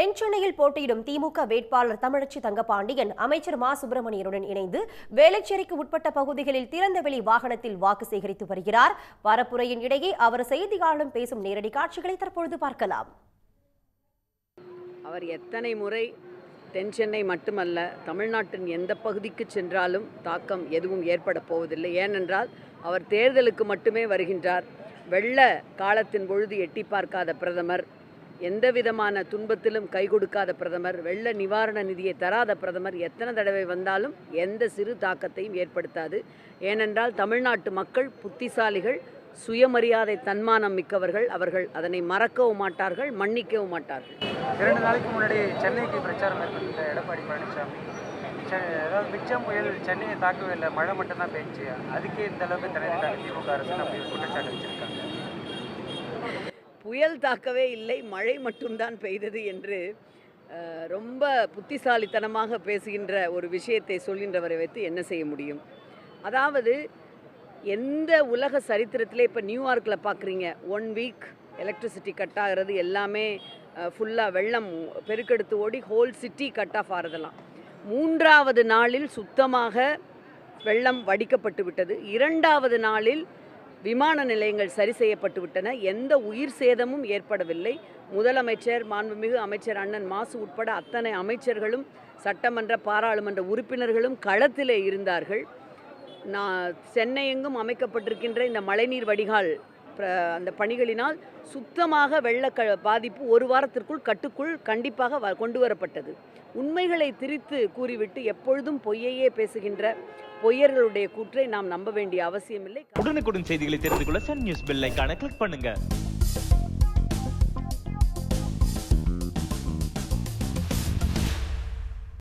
தென்சென்னையில் போட்டியிடும் திமுக வேட்பாளர் தமிழச்சி தங்கபாண்டியன் அமைச்சர் மா சுப்பிரமணியனுடன் இணைந்து வேளச்சேரிக்கு உட்பட்ட பகுதிகளில் திறந்தவெளி வாகனத்தில் வாக்கு சேகரித்து வருகிறார். பரப்புரையின் இடையே அவர் செய்தியாளர்களிடம் பேசும் நேரடி காட்சிகளை தற்பொழுது பார்க்கலாம். அவர் எத்தனை முறை தென்சென்னை மட்டுமல்ல தமிழ்நாட்டின் எந்த பகுதிக்கு சென்றாலும் தாக்கம் எதுவும் ஏற்பட போவதில்லை. ஏனென்றால் அவர் தேர்தலுக்கு மட்டுமே வருகின்றார். வெள்ள காலத்தின் பொழுது எட்டி பார்க்காத பிரதமர், எந்த விதமான துன்பத்திலும் கை கொடுக்காத பிரதமர், வெள்ள நிவாரண நிதியை தராத பிரதமர் எத்தனை தடவை வந்தாலும் எந்த சிறு தாக்கத்தையும் ஏற்படுத்தாது. ஏனென்றால் தமிழ்நாட்டு மக்கள் புத்திசாலிகள், சுயமரியாதை தன்மானம் மிக்கவர்கள். அவர்கள் அதனை மறக்கவும் மாட்டார்கள், மன்னிக்கவும் மாட்டார்கள். 2 நாளைக்கு முன்னாடி சென்னைக்கு பிரச்சாரம் மேற்கொண்ட எடப்பாடி பழனிசாமி, அதாவது மிச்சம் புயல் சென்னையை தாக்கவே இல்லை, மழை மட்டும்தான் பெய்ஞ்சி, அதுக்கே இந்த அளவுக்கு தலைநகர் திமுக அரசு அப்படி குற்றச்சாட்டு வச்சிருக்காங்க. புயல் தாக்கவே இல்லை, மழை மட்டும்தான் பெய்தது என்று ரொம்ப புத்திசாலித்தனமாக பேசுகின்ற ஒரு விஷயத்தை சொல்கின்றவரை வைத்து என்ன செய்ய முடியும்? அதாவது எந்த உலக சரித்திரத்திலே இப்போ நியூயார்க்கில் பார்க்குறீங்க, 1 வீக் எலக்ட்ரிசிட்டி கட் ஆகிறது, எல்லாமே ஃபுல்லாக வெள்ளம் பெருக்கெடுத்து ஓடி ஹோல் சிட்டி கட் ஆஃப் ஆகிறதெல்லாம். 3வது நாளில் சுத்தமாக வெள்ளம் வடிக்கப்பட்டு விட்டது. 2வது நாளில் விமான நிலையங்கள் சரி செய்யப்பட்டு விட்டன. எந்த உயிர் சேதமும் ஏற்படவில்லை. முதலமைச்சர், மாண்புமிகு அமைச்சர் அண்ணன் மாசு உட்பட அத்தனை அமைச்சர்களும் சட்டமன்ற பாராளுமன்ற உறுப்பினர்களும் களத்திலே இருந்தார்கள். சென்னை எங்கும் அமைக்கப்பட்டிருக்கின்ற இந்த மழைநீர் வடிகால் அந்த பணிகளினால் சுத்தமாக வெள்ள பாதிப்பு 1 வாரத்திற்குள் கட்டுக்குள் கண்டிப்பாக கொண்டு வரப்பட்டது. உண்மைகளை திரித்து கூறிவிட்டு எப்பொழுதும் பொய்யையே பேசுகின்ற பொய்யர்களுடைய கூற்றை நாம் நம்ப வேண்டிய அவசியமில்லை. உடனுக்குடன் செய்திகளை தெரிந்து கொள்ள சன் நியூஸ் பெல் ஐகானை கிளிக் பண்ணுங்க.